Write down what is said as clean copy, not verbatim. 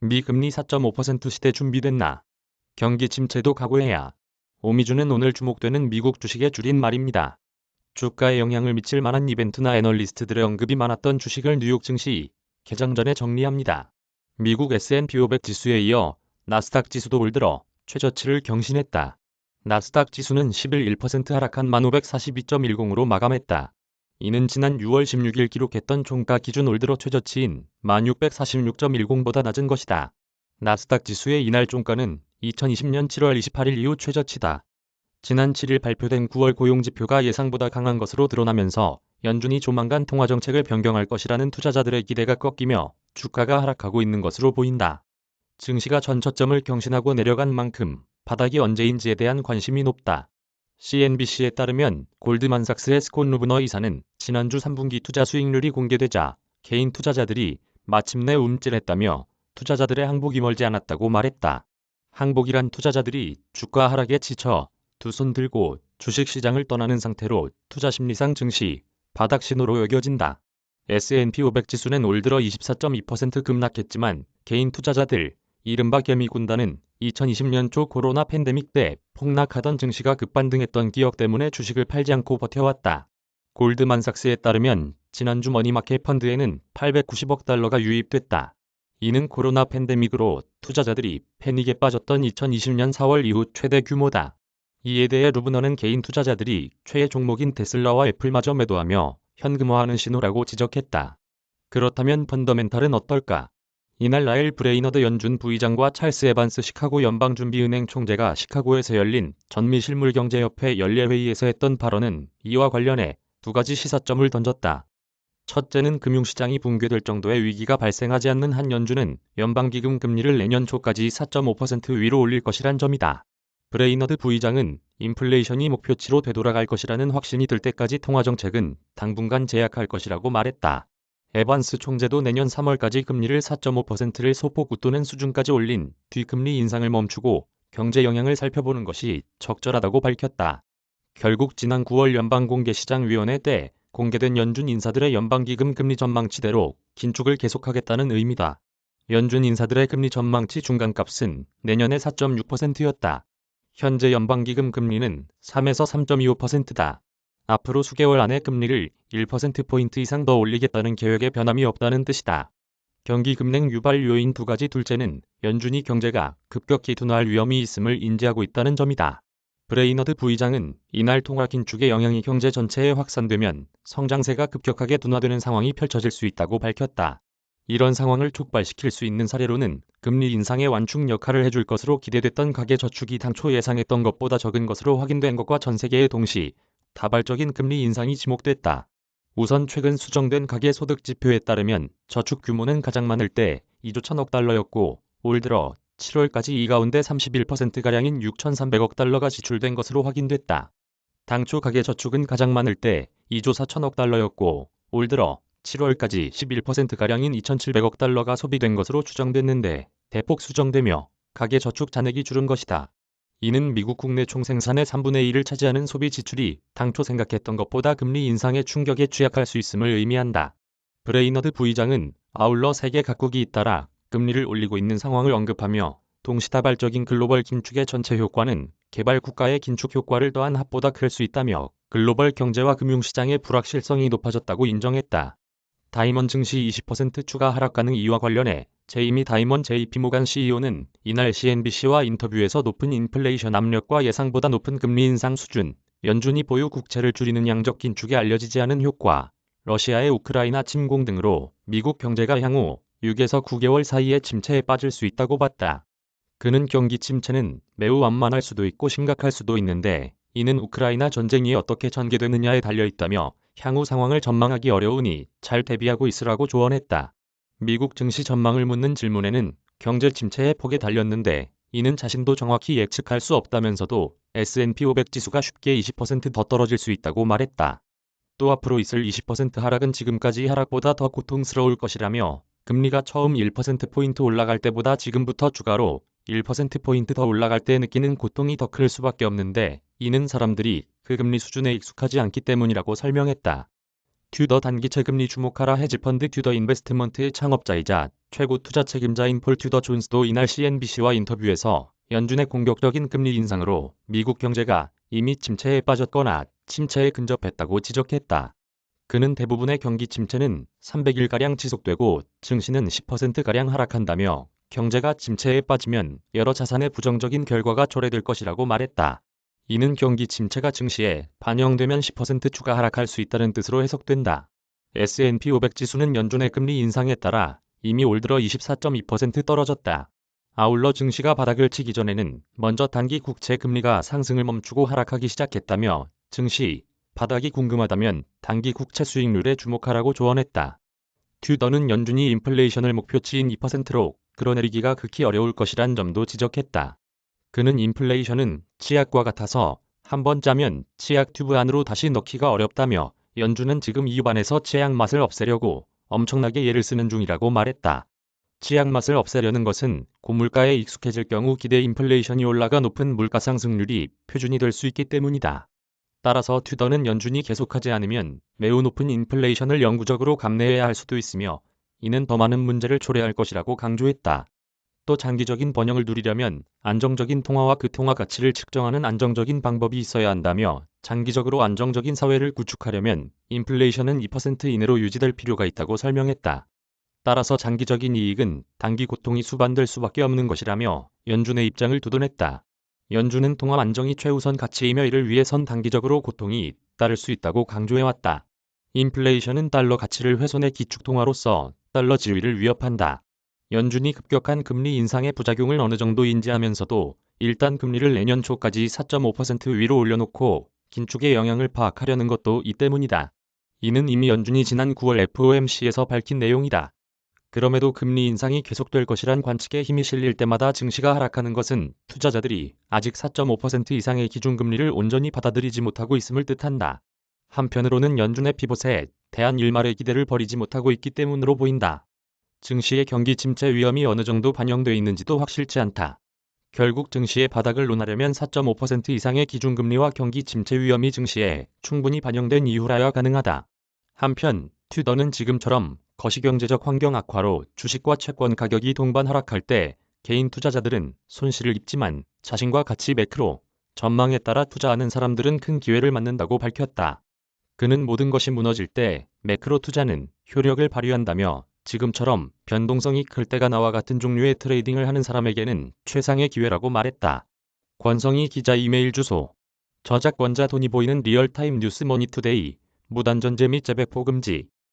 미 금리 4.5% 시대 준비됐나? 경기 침체도 각오해야. 오미주는 오늘 주목되는 미국 주식의 줄임말입니다. 주가에 영향을 미칠 만한 이벤트나 애널리스트들의 언급이 많았던 주식을 뉴욕 증시 개장 전에 정리합니다. 미국 S&P 500 지수에 이어 나스닥 지수도 올 들어 최저치를 경신했다. 나스닥 지수는 10일 1% 하락한 1542.10으로 마감했다. 이는 지난 6월 16일 기록했던 종가 기준 올 들어 최저치인 1646.10보다 낮은 것이다. 나스닥 지수의 이날 종가는 2020년 7월 28일 이후 최저치다. 지난 7일 발표된 9월 고용지표가 예상보다 강한 것으로 드러나면서 연준이 조만간 통화정책을 변경할 것이라는 투자자들의 기대가 꺾이며 주가가 하락하고 있는 것으로 보인다. 증시가 전저점을 경신하고 내려간 만큼 바닥이 언제인지에 대한 관심이 높다. CNBC에 따르면 골드만삭스의 스콧 루브너 이사는 지난주 3분기 투자 수익률이 공개되자 개인 투자자들이 마침내 움찔했다며 투자자들의 항복이 멀지 않았다고 말했다. 항복이란 투자자들이 주가 하락에 지쳐 두 손 들고 주식시장을 떠나는 상태로 투자심리상 증시 바닥 신호로 여겨진다. S&P 500 지수는 올 들어 24.2% 급락했지만 개인 투자자들, 이른바 개미군단은 2020년 초 코로나 팬데믹 때 폭락하던 증시가 급반등했던 기억 때문에 주식을 팔지 않고 버텨왔다. 골드만삭스에 따르면 지난주 머니마켓 펀드에는 890억 달러가 유입됐다. 이는 코로나 팬데믹으로 투자자들이 패닉에 빠졌던 2020년 4월 이후 최대 규모다. 이에 대해 루브너는 개인 투자자들이 최애 종목인 테슬라와 애플마저 매도하며 현금화하는 신호라고 지적했다. 그렇다면 펀더멘탈은 어떨까? 이날 라일 브레이너드 연준 부의장과 찰스 에반스 시카고 연방준비은행 총재가 시카고에서 열린 전미실물경제협회 연례회의에서 했던 발언은 이와 관련해 두 가지 시사점을 던졌다. 첫째는 금융시장이 붕괴될 정도의 위기가 발생하지 않는 한 연준은 연방기금 금리를 내년 초까지 4.5% 위로 올릴 것이란 점이다. 브레이너드 부의장은 인플레이션이 목표치로 되돌아갈 것이라는 확신이 들 때까지 통화정책은 당분간 제약할 것이라고 말했다. 에반스 총재도 내년 3월까지 금리를 4.5%를 소폭 웃도는 수준까지 올린 뒤 금리 인상을 멈추고 경제 영향을 살펴보는 것이 적절하다고 밝혔다. 결국 지난 9월 연방공개시장위원회 때 공개된 연준 인사들의 연방기금 금리 전망치대로 긴축을 계속하겠다는 의미다. 연준 인사들의 금리 전망치 중간값은 내년에 4.6%였다. 현재 연방기금 금리는 3에서 3.25%다. 앞으로 수개월 안에 금리를 1%포인트 이상 더 올리겠다는 계획에 변함이 없다는 뜻이다. 경기 급냉 유발 요인 두 가지, 둘째는 연준이 경제가 급격히 둔화할 위험이 있음을 인지하고 있다는 점이다. 브레이너드 부의장은 이날 통화 긴축의 영향이 경제 전체에 확산되면 성장세가 급격하게 둔화되는 상황이 펼쳐질 수 있다고 밝혔다. 이런 상황을 촉발시킬 수 있는 사례로는 금리 인상의 완충 역할을 해줄 것으로 기대됐던 가계저축이 당초 예상했던 것보다 적은 것으로 확인된 것과 전 세계의 동시 다발적인 금리 인상이 지목됐다. 우선 최근 수정된 가계소득지표에 따르면 저축 규모는 가장 많을 때 2조 1천억 달러였고 올 들어 7월까지 이 가운데 31%가량인 6,300억 달러가 지출된 것으로 확인됐다. 당초 가계저축은 가장 많을 때 2조 4천억 달러였고 올 들어 7월까지 11%가량인 2,700억 달러가 소비된 것으로 추정됐는데 대폭 수정되며 가계저축 잔액이 줄은 것이다. 이는 미국 국내 총생산의 3분의 1을 차지하는 소비 지출이 당초 생각했던 것보다 금리 인상의 충격에 취약할 수 있음을 의미한다. 브레이너드 부의장은 아울러 세계 각국이 잇따라 금리를 올리고 있는 상황을 언급하며 동시다발적인 글로벌 긴축의 전체 효과는 개발 국가의 긴축 효과를 더한 합보다 클 수 있다며 글로벌 경제와 금융시장의 불확실성이 높아졌다고 인정했다. 다이먼 증시 20% 추가 하락 가능 이와 관련해 제이미 다이먼 JP모간 CEO는 이날 CNBC와 인터뷰에서 높은 인플레이션 압력과 예상보다 높은 금리 인상 수준, 연준이 보유 국채를 줄이는 양적 긴축에 알려지지 않은 효과, 러시아의 우크라이나 침공 등으로 미국 경제가 향후 6에서 9개월 사이에 침체에 빠질 수 있다고 봤다. 그는 경기 침체는 매우 완만할 수도 있고 심각할 수도 있는데 이는 우크라이나 전쟁이 어떻게 전개되느냐에 달려있다며 향후 상황을 전망하기 어려우니 잘 대비하고 있으라고 조언했다. 미국 증시 전망을 묻는 질문에는 경제 침체의 폭에 달렸는데 이는 자신도 정확히 예측할 수 없다면서도 S&P 500 지수가 쉽게 20%더 떨어질 수 있다고 말했다. 또 앞으로 있을 20% 하락은 지금까지 하락보다 더 고통스러울 것이라며 금리가 처음 1%포인트 올라갈 때보다 지금부터 추가로 1%포인트 더 올라갈 때 느끼는 고통이 더 클 수밖에 없는데 이는 사람들이 그 금리 수준에 익숙하지 않기 때문이라고 설명했다. 튜더 단기채 금리 주목하라. 헤지펀드 튜더 인베스트먼트의 창업자이자 최고 투자 책임자인 폴 튜더 존스도 이날 CNBC와 인터뷰에서 연준의 공격적인 금리 인상으로 미국 경제가 이미 침체에 빠졌거나 침체에 근접했다고 지적했다. 그는 대부분의 경기 침체는 300일가량 지속되고 증시는 10%가량 하락한다며 경제가 침체에 빠지면 여러 자산의 부정적인 결과가 초래될 것이라고 말했다. 이는 경기 침체가 증시에 반영되면 10% 추가 하락할 수 있다는 뜻으로 해석된다. S&P 500 지수는 연준의 금리 인상에 따라 이미 올 들어 24.2% 떨어졌다. 아울러 증시가 바닥을 치기 전에는 먼저 단기 국채 금리가 상승을 멈추고 하락하기 시작했다며 증시 바닥이 궁금하다면 단기 국채 수익률에 주목하라고 조언했다. 튜더는 연준이 인플레이션을 목표치인 2%로 끌어내리기가 극히 어려울 것이란 점도 지적했다. 그는 인플레이션은 치약과 같아서 한번 짜면 치약 튜브 안으로 다시 넣기가 어렵다며 연준은 지금 입안에서 치약 맛을 없애려고 엄청나게 애를 쓰는 중이라고 말했다. 치약 맛을 없애려는 것은 고물가에 익숙해질 경우 기대 인플레이션이 올라가 높은 물가 상승률이 표준이 될 수 있기 때문이다. 따라서 튜더는 연준이 계속하지 않으면 매우 높은 인플레이션을 영구적으로 감내해야 할 수도 있으며 이는 더 많은 문제를 초래할 것이라고 강조했다. 또 장기적인 번영을 누리려면 안정적인 통화와 그 통화 가치를 측정하는 안정적인 방법이 있어야 한다며 장기적으로 안정적인 사회를 구축하려면 인플레이션은 2% 이내로 유지될 필요가 있다고 설명했다. 따라서 장기적인 이익은 단기 고통이 수반될 수밖에 없는 것이라며 연준의 입장을 두둔했다. 연준은 통화 안정이 최우선 가치이며 이를 위해선 단기적으로 고통이 따를 수 있다고 강조해왔다. 인플레이션은 달러 가치를 훼손해 기축통화로서 달러 지위를 위협한다. 연준이 급격한 금리 인상의 부작용을 어느 정도 인지하면서도 일단 금리를 내년 초까지 4.5% 위로 올려놓고 긴축의 영향을 파악하려는 것도 이 때문이다. 이는 이미 연준이 지난 9월 FOMC에서 밝힌 내용이다. 그럼에도 금리 인상이 계속될 것이란 관측에 힘이 실릴 때마다 증시가 하락하는 것은 투자자들이 아직 4.5% 이상의 기준금리를 온전히 받아들이지 못하고 있음을 뜻한다. 한편으로는 연준의 피봇에 대한 일말의 기대를 버리지 못하고 있기 때문으로 보인다. 증시의 경기 침체 위험이 어느 정도 반영돼 있는지도 확실치 않다. 결국 증시의 바닥을 논하려면 4.5% 이상의 기준금리와 경기 침체 위험이 증시에 충분히 반영된 이후라야 가능하다. 한편 튜더는 지금처럼 거시경제적 환경 악화로 주식과 채권 가격이 동반 하락할 때 개인 투자자들은 손실을 입지만 자신과 같이 매크로 전망에 따라 투자하는 사람들은 큰 기회를 맞는다고 밝혔다. 그는 모든 것이 무너질 때 매크로 투자는 효력을 발휘한다며 지금처럼 변동성이 클 때가 나와 같은 종류의 트레이딩을 하는 사람에게는 최상의 기회라고 말했다. 권성희 기자 이메일 주소. 저작권자 돈이 보이는 리얼타임 뉴스 머니투데이. 무단전제 및 재배포 금지.